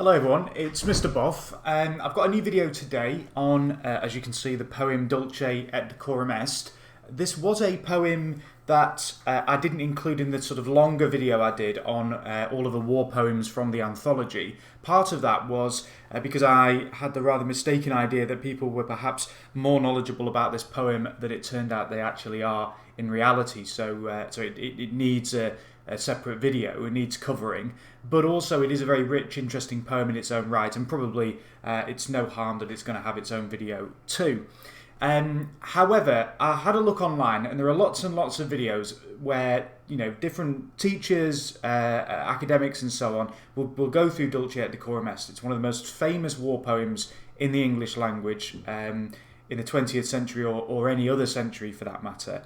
Hello everyone, it's Mr. Boff, and I've got a new video today on, as you can see, the poem Dulce et Decorum est. This was a poem that I didn't include in the sort of longer video I did on all of the war poems from the Anthology. Part of that was because I had the rather mistaken idea that people were perhaps more knowledgeable about this poem than it turned out they actually are in reality. So it needs a separate video, it needs covering, but also it is a very rich, interesting poem in its own right, and probably it's no harm that it's going to have its own video too. However, I had a look online, and there are lots and lots of videos where different teachers, academics, and so on will go through Dulce et Decorum est. It's one of the most famous war poems in the English language in the 20th century or any other century for that matter.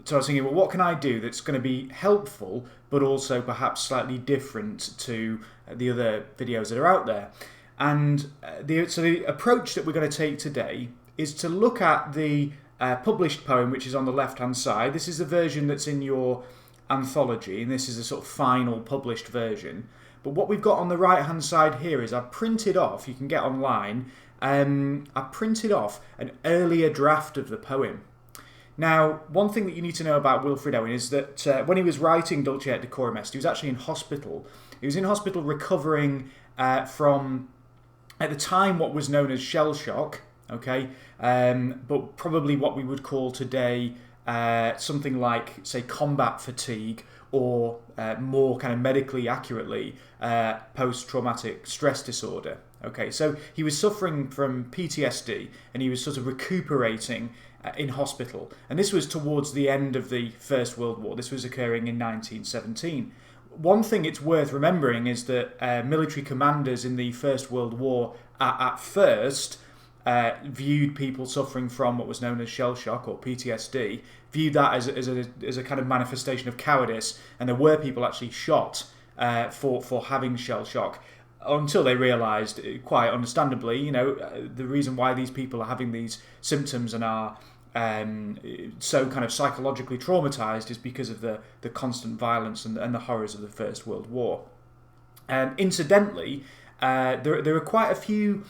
So I was thinking, well, what can I do that's going to be helpful, but also perhaps slightly different to the other videos that are out there? And the approach that we're going to take today is to look at the published poem, which is on the left-hand side. This is the version that's in your anthology, and this is a sort of final published version. But what we've got on the right-hand side here is I've printed off, you can get online, I printed off an earlier draft of the poem. Now, one thing that you need to know about Wilfred Owen is that when he was writing Dulce et Decorum est, he was actually in hospital. He was in hospital recovering from, at the time, what was known as shell shock, okay, but probably what we would call today something like, say, combat fatigue, or more kind of medically accurately, post-traumatic stress disorder. Okay, so he was suffering from PTSD, and he was sort of recuperating in hospital. And this was towards the end of the First World War. This was occurring in 1917. One thing it's worth remembering is that military commanders in the First World War at first viewed people suffering from what was known as shell shock or PTSD, viewed that as a kind of manifestation of cowardice, and there were people actually shot for having shell shock, until they realised, quite understandably, the reason why these people are having these symptoms and are so kind of psychologically traumatised is because of the constant violence and the horrors of the First World War. Incidentally, there are quite a few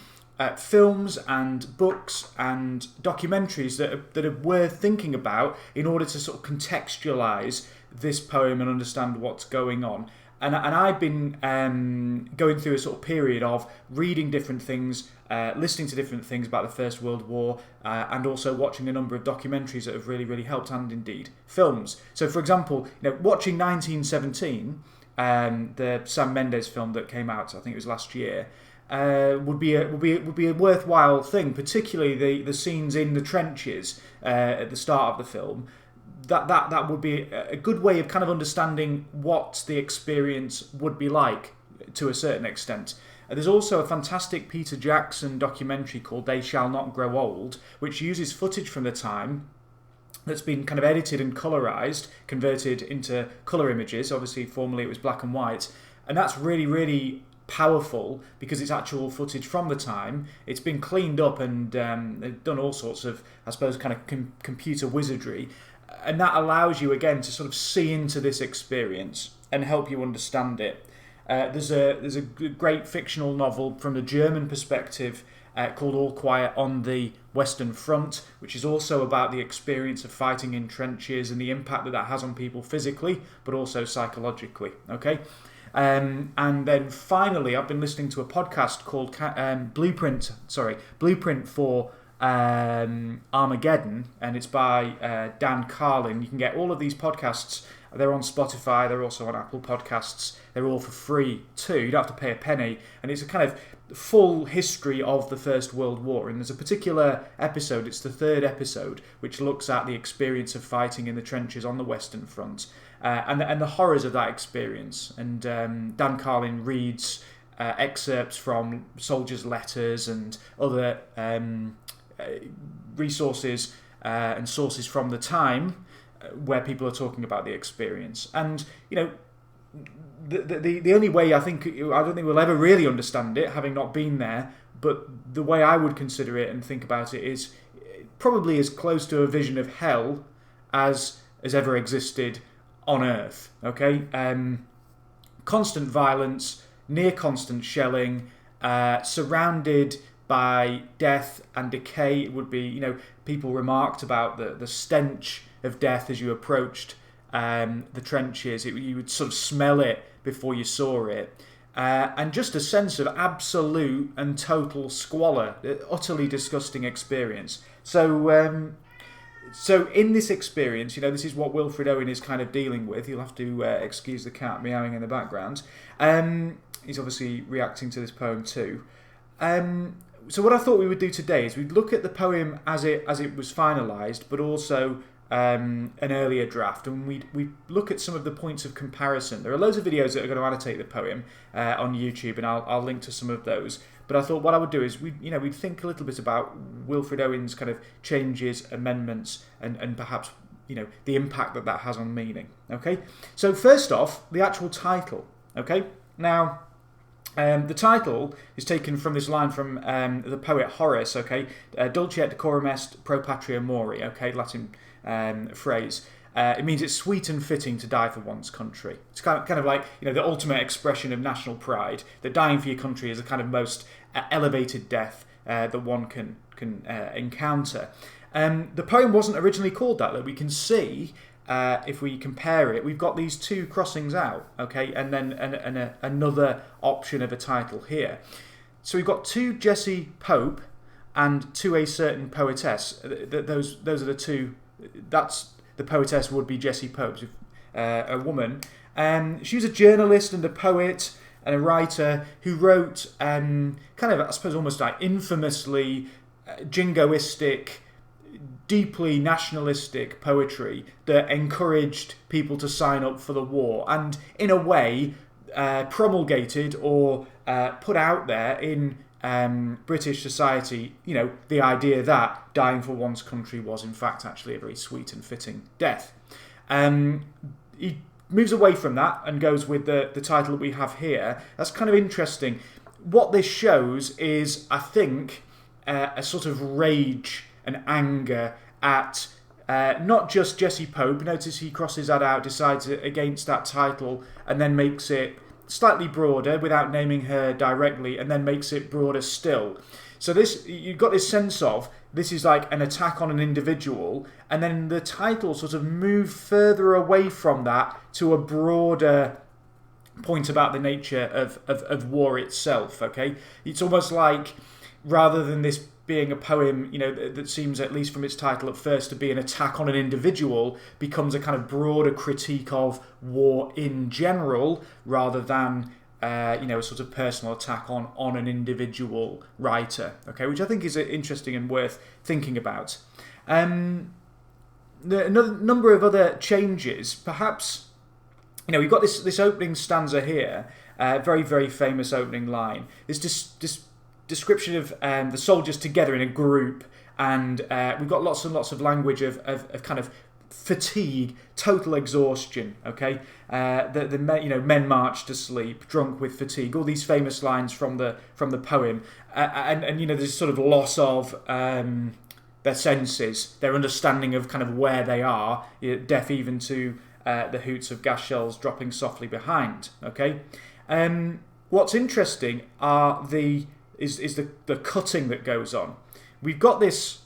films and books and documentaries that are worth thinking about in order to sort of contextualise this poem and understand what's going on. And I've been going through a sort of period of reading different things, listening to different things about the First World War, and also watching a number of documentaries that have really, really helped, and indeed films. So, for example, watching 1917, the Sam Mendes film that came out, I think it was last year, would be a worthwhile thing, particularly the scenes in the trenches at the start of the film. That would be a good way of kind of understanding what the experience would be like to a certain extent. There's also a fantastic Peter Jackson documentary called They Shall Not Grow Old, which uses footage from the time that's been kind of edited and colorized, converted into color images. Obviously, formerly it was black and white. And that's really, really powerful because it's actual footage from the time. It's been cleaned up, and they've done all sorts of, I suppose, kind of computer wizardry. And that allows you, again, to sort of see into this experience and help you understand it. There's a great fictional novel from the German perspective called All Quiet on the Western Front, which is also about the experience of fighting in trenches and the impact that has on people physically, but also psychologically. Okay, and then finally, I've been listening to a podcast called Blueprint for Armageddon, and it's by Dan Carlin. You can get all of these podcasts. They're on Spotify, they're also on Apple Podcasts. They're all for free too. You don't have to pay a penny, and it's a kind of full history of the First World War. And there's a particular episode, it's the third episode, which looks at the experience of fighting in the trenches on the Western Front, and the horrors of that experience. And Dan Carlin reads excerpts from soldiers' letters and other resources and sources from the time where people are talking about the experience. And the only way I don't think we'll ever really understand it, having not been there, but the way I would consider it and think about it is probably as close to a vision of hell as ever existed on Earth. Okay, constant violence, near constant shelling, surrounded by death and decay. It would be, people remarked about the stench of death as you approached the trenches. You would sort of smell it before you saw it. And just a sense of absolute and total squalor, utterly disgusting experience. So in this experience, this is what Wilfred Owen is kind of dealing with. You'll have to excuse the cat meowing in the background. He's obviously reacting to this poem too. So what I thought we would do today is we'd look at the poem as it was finalised, but also an earlier draft, and we look at some of the points of comparison. There are loads of videos that are going to annotate the poem on YouTube, and I'll link to some of those. But I thought what I would do is we'd think a little bit about Wilfred Owen's kind of changes, amendments, and perhaps the impact that has on meaning. Okay, so first off, the actual title. Okay, now the title is taken from this line from the poet Horace. Okay, Dulce et Decorum est pro patria mori. Okay, Latin phrase. It means it's sweet and fitting to die for one's country. It's kind of like the ultimate expression of national pride. That dying for your country is the kind of most elevated death that one can encounter. The poem wasn't originally called that. Though we can see if we compare it, we've got these two crossings out. Okay, and then another option of a title here. So we've got to Jessie Pope and to a certain poetess. Those are the two. That's the poetess would be Jessie Pope, a woman. She was a journalist and a poet and a writer who wrote kind of, I suppose, almost like infamously jingoistic, deeply nationalistic poetry that encouraged people to sign up for the war and, in a way, promulgated or put out there in British society, the idea that dying for one's country was in fact actually a very sweet and fitting death. He moves away from that and goes with the title that we have here. That's kind of interesting. What this shows is, I think, a sort of rage and anger at not just Jessie Pope. Notice he crosses that out, decides against that title, and then makes it slightly broader without naming her directly, and then makes it broader still. So you've got this sense of this is like an attack on an individual, and then the title sort of moved further away from that to a broader point about the nature of war itself. Okay, it's almost like rather than this being a poem, that seems, at least from its title at first, to be an attack on an individual, becomes a kind of broader critique of war in general, rather than a sort of personal attack on an individual writer. Okay, which I think is interesting and worth thinking about. Another number of other changes, perhaps. We've got this opening stanza here, very, very famous opening line. This description of the soldiers together in a group, and we've got lots and lots of language of kind of fatigue, total exhaustion. Okay, the men march to sleep, drunk with fatigue. All these famous lines from the poem, and there's sort of loss of their senses, their understanding of kind of where they are, deaf even to the hoots of gas shells dropping softly behind. Okay, what's interesting are is the cutting that goes on. We've got this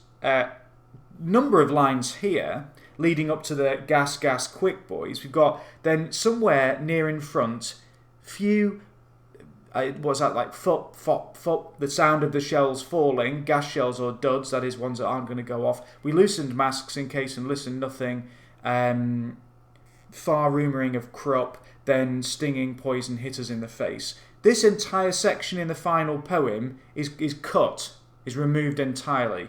number of lines here leading up to the gas, quick boys. We've got then somewhere near in front, what's that like? Fop, fop, fop, the sound of the shells falling, gas shells or duds, that is ones that aren't going to go off. We loosened masks in case and listened nothing. Far rumouring of crop, then stinging poison hit us in the face. This entire section in the final poem is cut, is removed entirely.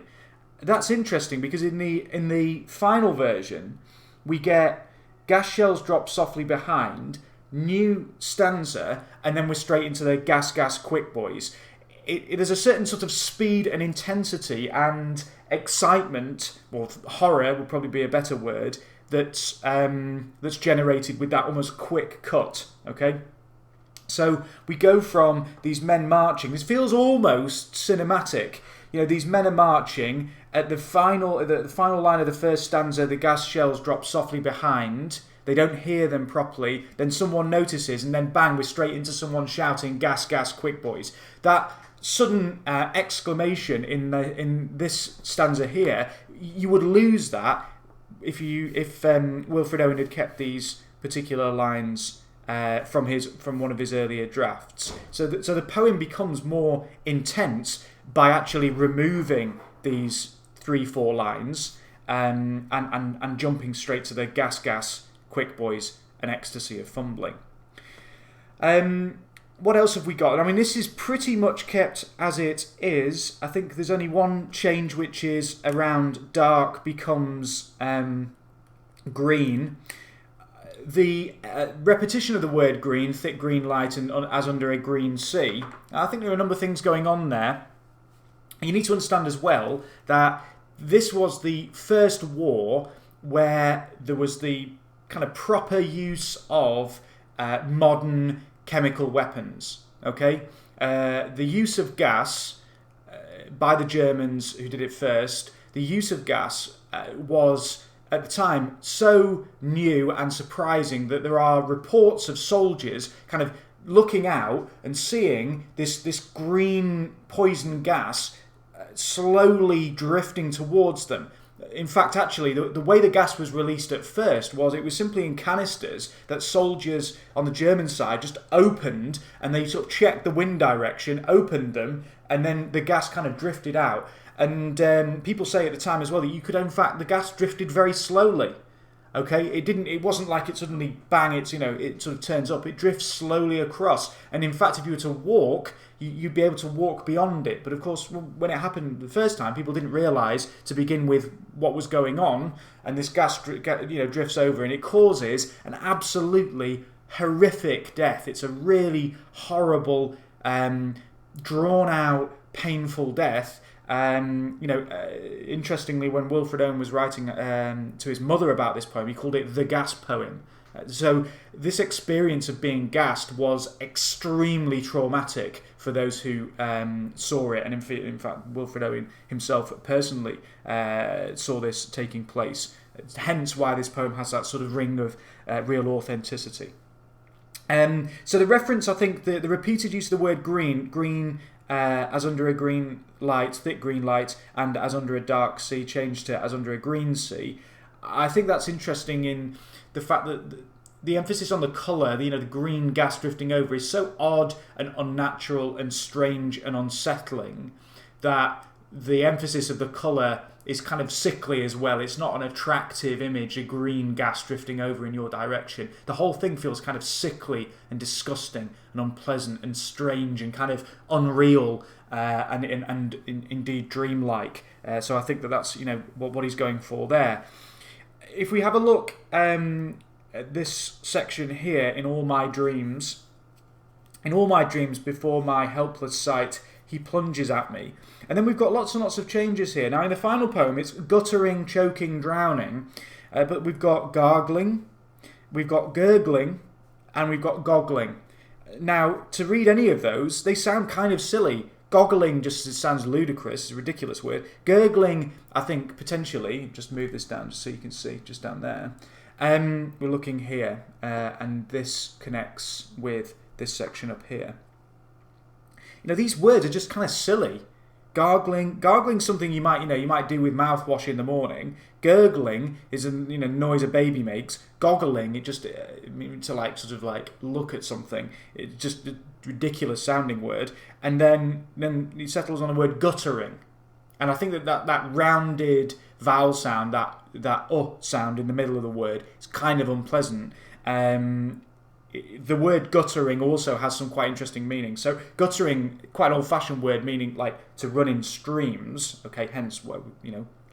That's interesting because in the final version, we get gas shells drop softly behind, new stanza, and then we're straight into the gas, quick boys. There's a certain sort of speed and intensity and excitement, or horror would probably be a better word, that's generated with that almost quick cut. Okay. So we go from these men marching. This feels almost cinematic. These men are marching. At the final line of the first stanza, the gas shells drop softly behind. they don't hear them properly, then someone notices, and then bang, we're straight into someone shouting, gas, gas, quick boys. That sudden exclamation in this stanza here, you would lose that if Wilfred Owen had kept these particular lines from one of his earlier drafts. So the poem becomes more intense by actually removing these 3-4 lines and jumping straight to the gas, gas, quick boys, and ecstasy of fumbling. What else have we got? I mean, this is pretty much kept as it is. I think there's only one change, which is around dark becomes green. The repetition of the word green, thick green light, and as under a green sea. I think there are a number of things going on there. You need to understand as well that this was the first war where there was the kind of proper use of modern chemical weapons. Okay, the use of gas by the Germans who did it first. The use of gas was at the time so new and surprising that there are reports of soldiers kind of looking out and seeing this green poison gas slowly drifting towards them. In fact, actually, the way the gas was released at first was it was simply in canisters that soldiers on the German side just opened, and they sort of checked the wind direction, opened them, and then the gas kind of drifted out. And people say at the time as well that you could, in fact, the gas drifted very slowly. Okay, it wasn't like it suddenly bang, it sort of turns up. It drifts slowly across, and in fact, if you were to walk, you'd be able to walk beyond it. But of course, when it happened the first time, people didn't realise to begin with what was going on, and this gas drifts over, and it causes an absolutely horrific death. It's a really horrible, drawn out, painful death. Interestingly, when Wilfred Owen was writing to his mother about this poem, he called it the gas poem. So this experience of being gassed was extremely traumatic for those who saw it, and in fact, Wilfred Owen himself personally saw this taking place. Hence why this poem has that sort of ring of real authenticity. So the reference, I think, the repeated use of the word green as under a green light, thick green light, and as under a dark sea, changed to as under a green sea. I think that's interesting in the fact that the emphasis on the colour, the green gas drifting over, is so odd and unnatural and strange and unsettling that the emphasis of the colour is kind of sickly as well. It's not an attractive image, a green gas drifting over in your direction. The whole thing feels kind of sickly and disgusting and unpleasant and strange and kind of unreal and indeed dreamlike. So I think that's what he's going for there. If we have a look at this section here, in all my dreams before my helpless sight, he plunges at me. And then we've got lots and lots of changes here. Now, in the final poem, it's guttering, choking, drowning. But we've got gargling, we've got gurgling, and we've got goggling. Now, to read any of those, they sound kind of silly. Goggling just sounds ludicrous. It's a ridiculous word. Gurgling, I think, potentially, just move this down just so you can see, just down there. We're looking here, and this connects with this section up here. These words are just kind of silly. Gargling's something you might do with mouthwash in the morning. Gurgling is a noise a baby makes. Goggling, it just to look at something. It's just a ridiculous sounding word. And then it settles on the word guttering. And I think that rounded vowel sound, that sound in the middle of the word, is kind of unpleasant. The word guttering also has some quite interesting meanings. So guttering, quite an old-fashioned word meaning like to run in streams. Okay, hence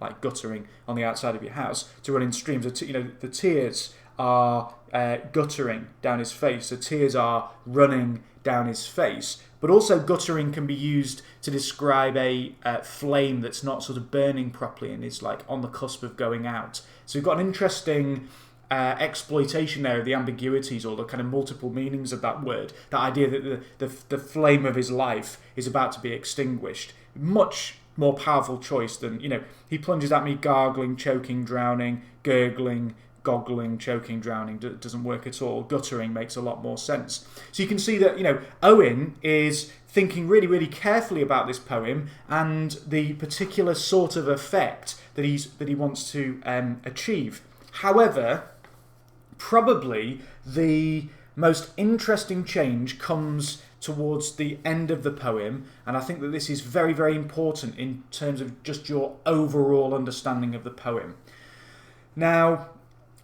like guttering on the outside of your house, to run in streams. The tears are guttering down his face. The tears are running down his face. But also guttering can be used to describe a flame that's not sort of burning properly and is like on the cusp of going out. So we've got an interesting exploitation there of the ambiguities or the kind of multiple meanings of that word. That idea that the flame of his life is about to be extinguished. Much more powerful choice than, he plunges at me gargling, choking, drowning, gurgling, goggling, choking, drowning doesn't work at all. Guttering makes a lot more sense. So you can see that, Owen is thinking really, really carefully about this poem and the particular sort of effect that he wants to achieve. However, probably the most interesting change comes towards the end of the poem, and I think that this is very, very important in terms of just your overall understanding of the poem. Now,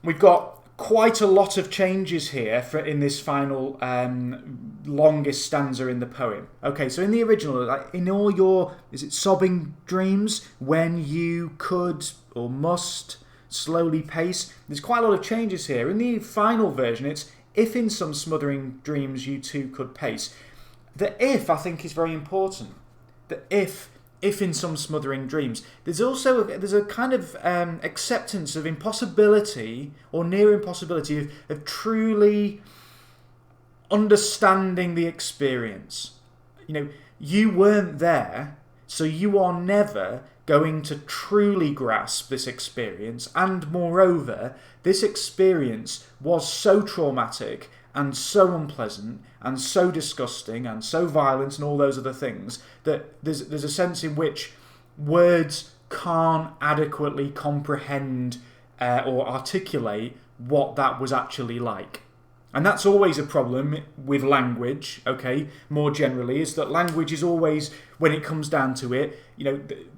we've got quite a lot of changes here in this final longest stanza in the poem. Okay, so in the original, in all your, sobbing dreams, when you could or must slowly pace, there's quite a lot of changes here. In the final version, it's if in some smothering dreams you too could pace. The if, I think, is very important. The if in some smothering dreams. There's a kind of acceptance of impossibility or near impossibility of truly understanding the experience. You weren't there, so you are never going to truly grasp this experience, and moreover, this experience was so traumatic and so unpleasant and so disgusting and so violent and all those other things that there's a sense in which words can't adequately comprehend or articulate what that was actually like. And that's always a problem with language, okay, more generally, is that language is always, when it comes down to it,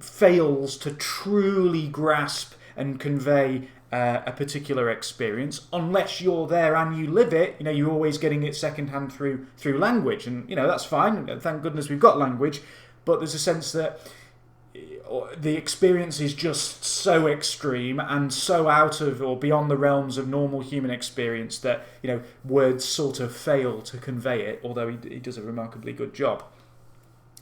fails to truly grasp and convey a particular experience unless you're there and you live it. You're always getting it secondhand through language, and that's fine. Thank goodness we've got language, but there's a sense that the experience is just so extreme and so out of or beyond the realms of normal human experience that words sort of fail to convey it, although he does a remarkably good job.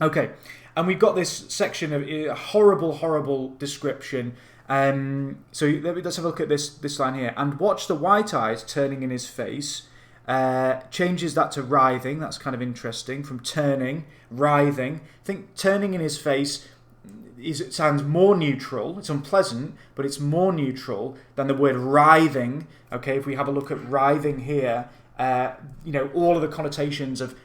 Okay, and we've got this section of a horrible description. So let's have a look at this line here. And watch the white eyes turning in his face. Changes that to writhing. That's kind of interesting. From turning, writhing. I think turning in his face it sounds more neutral. It's unpleasant, but it's more neutral than the word writhing. Okay, if we have a look at writhing here, all of the connotations of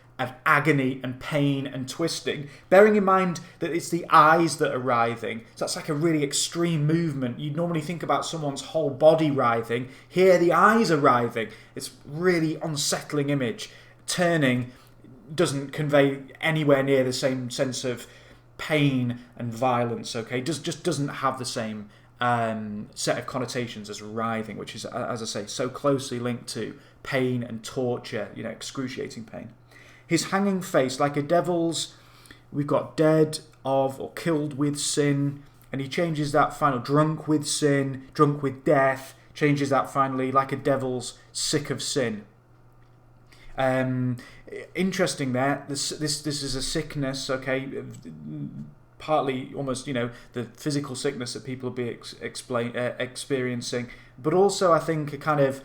agony and pain and twisting, bearing in mind that it's the eyes that are writhing. So that's like a really extreme movement. You'd normally think about someone's whole body writhing. Here the eyes are writhing. It's really unsettling image. Turning doesn't convey anywhere near the same sense of pain and violence, okay? Just doesn't have the same set of connotations as writhing, which is, as I say, so closely linked to pain and torture, excruciating pain. His hanging face, like a devil's, we've got dead of or killed with sin, and he changes that final, drunk with sin, drunk with death, changes that finally, like a devil's, sick of sin. Interesting there. This is a sickness, okay, partly almost the physical sickness that people will be experiencing, but also I think a kind of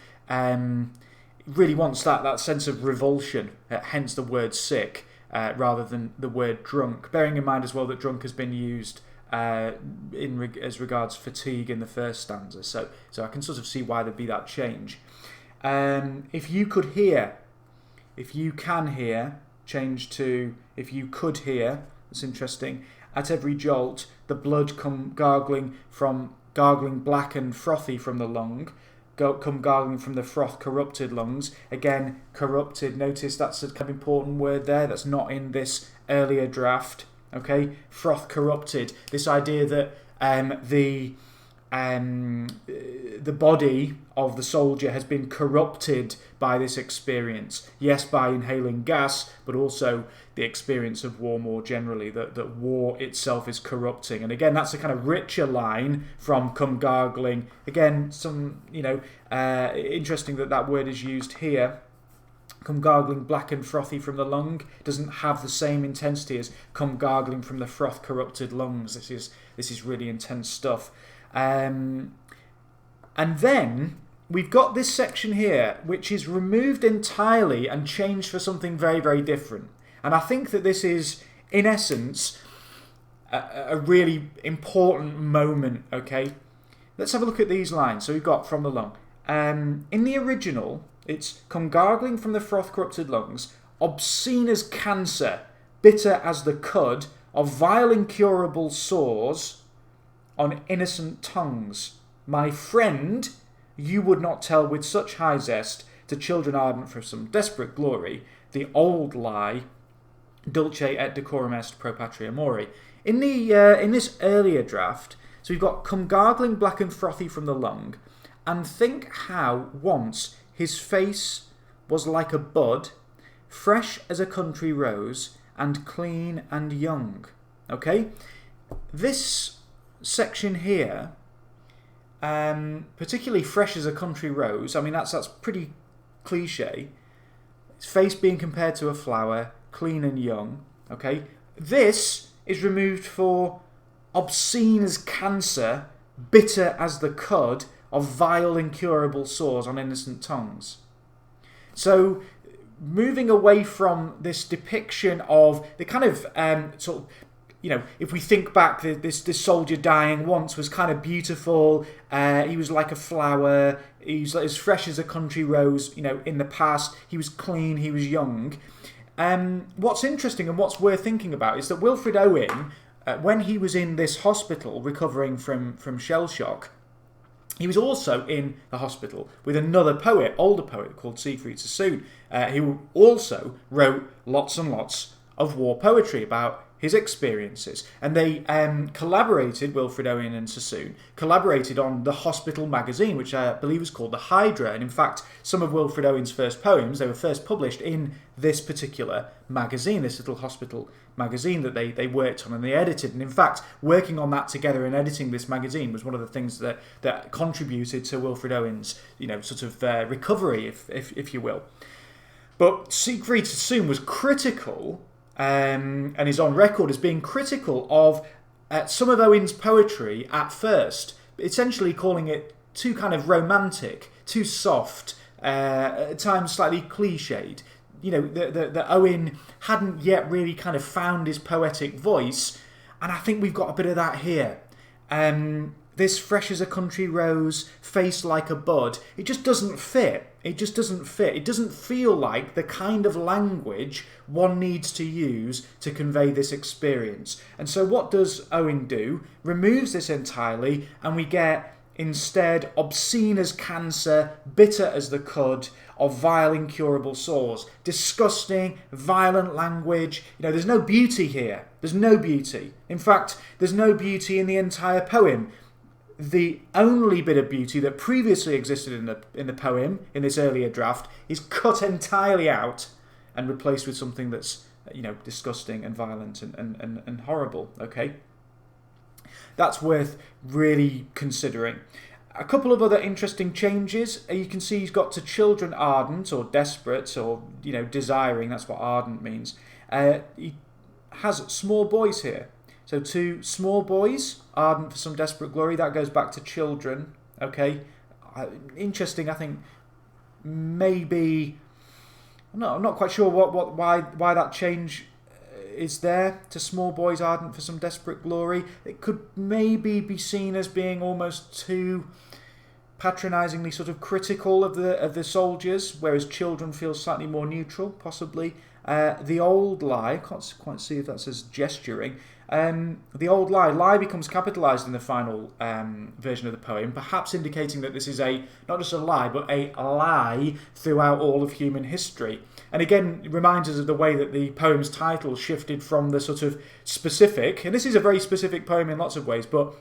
really wants that sense of revulsion, hence the word sick rather than the word drunk, bearing in mind as well that drunk has been used as regards fatigue in the first stanza, so I can sort of see why there'd be that change. If you could hear, if you can hear, change to if you could hear. That's interesting. At every jolt, the blood come gargling black and frothy from the lung, come gargling from the froth corrupted lungs. Again, corrupted. Notice that's a kind of important word there. That's not in this earlier draft. Okay, froth corrupted. This idea that the body of the soldier has been corrupted by this experience. Yes, by inhaling gas, but also the experience of war more generally, that war itself is corrupting. And again, that's a kind of richer line from come gargling. Again, some, interesting that word is used here. Come gargling black and frothy from the lung doesn't have the same intensity as come gargling from the froth corrupted lungs. This is really intense stuff. And then we've got this section here, which is removed entirely and changed for something very, very different. And I think that this is, in essence, a really important moment, okay? Let's have a look at these lines. So we've got from the lung. In the original, it's come gargling from the froth-corrupted lungs, obscene as cancer, bitter as the cud of vile incurable sores on innocent tongues. My friend, you would not tell with such high zest to children ardent for some desperate glory the old lie, Dulce et Decorum est pro patria mori. In this earlier draft, so we've got come gargling black and frothy from the lung, and think how once his face was like a bud, fresh as a country rose, and clean and young. Okay? This section here, particularly fresh as a country rose, I mean, that's pretty cliche. His face being compared to a flower, clean and young. Okay? This is removed for obscene as cancer, bitter as the cud of vile incurable sores on innocent tongues. So, moving away from this depiction of the kind of sort of, you know, if we think back, this soldier dying once was kind of beautiful. He was like a flower. He was as fresh as a country rose. You know, in the past, he was clean. He was young. What's interesting and what's worth thinking about is that Wilfred Owen, when he was in this hospital recovering from shell shock, he was also in the hospital with another poet, older poet called Siegfried Sassoon, who also wrote lots and lots of war poetry about his experiences. And they collaborated, Wilfred Owen and Sassoon, collaborated on the hospital magazine, which I believe was called The Hydra. And in fact, some of Wilfred Owen's first poems, they were first published in this particular magazine, this little hospital magazine that they worked on and they edited. And in fact, working on that together and editing this magazine was one of the things that contributed to Wilfred Owen's, you know, sort of recovery, if you will. But Siegfried Sassoon was critical, and is on record as being critical of some of Owen's poetry at first, essentially calling it too kind of romantic, too soft, at times slightly cliched. You know, that Owen hadn't yet really kind of found his poetic voice, and I think we've got a bit of that here. This fresh as a country rose, face like a bud, it just doesn't fit. It just doesn't fit. It doesn't feel like the kind of language one needs to use to convey this experience. And so what does Owen do? Removes this entirely, and we get instead obscene as cancer, bitter as the cud of vile incurable sores. Disgusting, violent language. You know, there's no beauty here. There's no beauty. In fact, there's no beauty in the entire poem. The only bit of beauty that previously existed in the poem, in this earlier draft, is cut entirely out and replaced with something that's, you know, disgusting and violent and horrible. Okay? That's worth really considering. A couple of other interesting changes. You can see he's got to children ardent or desperate or, you know, desiring. That's what ardent means. He has small boys here. So to small boys, ardent for some desperate glory. That goes back to children. Okay? Interesting, I think. Maybe... I'm not quite sure why that change is there. To small boys ardent for some desperate glory. It could maybe be seen as being almost too patronisingly sort of critical of the soldiers, whereas children feel slightly more neutral, possibly. The old lie, I can't quite see if that says gesturing. The old lie becomes capitalised in the final version of the poem, perhaps indicating that this is not just a lie, but a lie throughout all of human history. And again, it reminds us of the way that the poem's title shifted from the sort of specific, and this is a very specific poem in lots of ways, but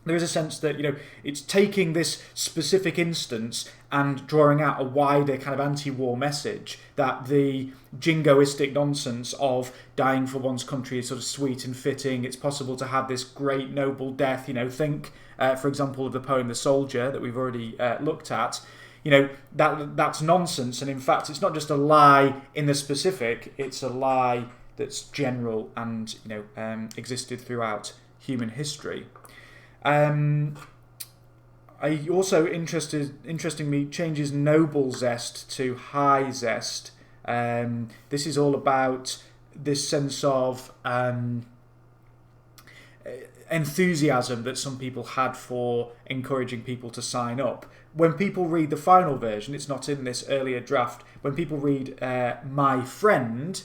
there is a sense that, you know, it's taking this specific instance and drawing out a wider kind of anti-war message that the jingoistic nonsense of dying for one's country is sort of sweet and fitting. It's possible to have this great noble death. You know, think, for example, of the poem "The Soldier" that we've already looked at. You know, that's nonsense, and in fact, it's not just a lie in the specific. It's a lie that's general and, you know, existed throughout human history. I also interestingly changes noble zest to high zest. This is all about this sense of enthusiasm that some people had for encouraging people to sign up. When people read the final version, it's not in this earlier draft, when people read My Friend,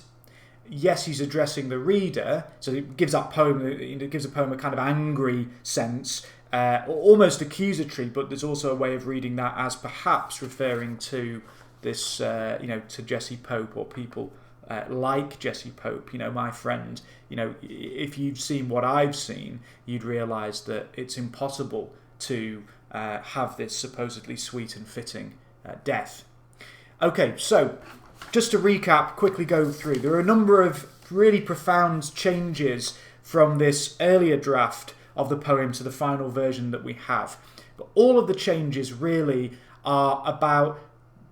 yes, he's addressing the reader, so it gives that poem, it gives a poem a kind of angry sense, almost accusatory, but there's also a way of reading that as perhaps referring to this, to Jesse Pope or people like Jesse Pope. My friend, if you've seen what I've seen, you'd realise that it's impossible to have this supposedly sweet and fitting death. Okay, so just to recap, quickly go through, there are a number of really profound changes from this earlier draft of the poem to the final version that we have. But all of the changes really are about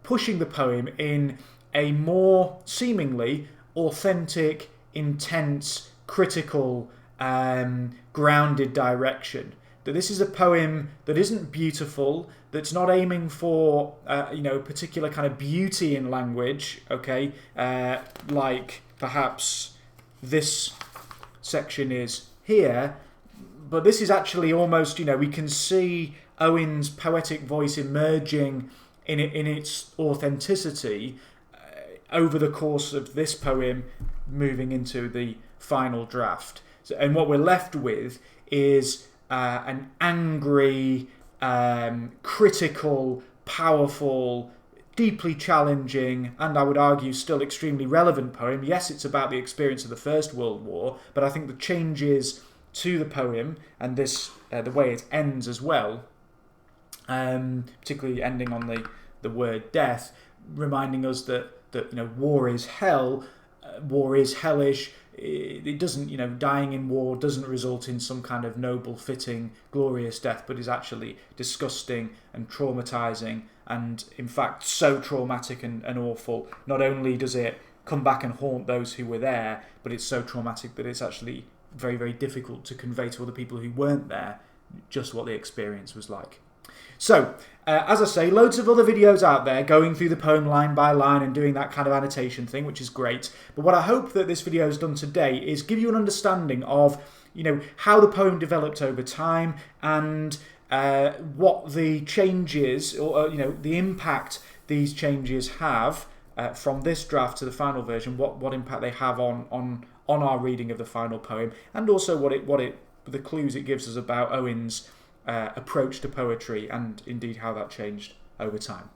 pushing the poem in a more seemingly authentic, intense, critical, grounded direction. That this is a poem that isn't beautiful, that's not aiming for particular kind of beauty in language, okay, like perhaps this section is here, but this is actually almost, we can see Owen's poetic voice emerging in its authenticity over the course of this poem, moving into the final draft. And what we're left with is an angry, critical, powerful, deeply challenging, and I would argue still extremely relevant poem. Yes, it's about the experience of the First World War, but I think the changes to the poem and this the way it ends as well, particularly ending on the word death, reminding us that war is hell, war is hellish. It doesn't, dying in war doesn't result in some kind of noble, fitting, glorious death, but is actually disgusting and traumatizing, and in fact so traumatic and awful. Not only does it come back and haunt those who were there, but it's so traumatic that it's actually very, very difficult to convey to other people who weren't there just what the experience was like. So, as I say, loads of other videos out there going through the poem line by line and doing that kind of annotation thing, which is great. But what I hope that this video has done today is give you an understanding of, how the poem developed over time and what the changes or, the impact these changes have from this draft to the final version, what impact they have on our reading of the final poem, and also the clues it gives us about Owen's approach to poetry and indeed how that changed over time.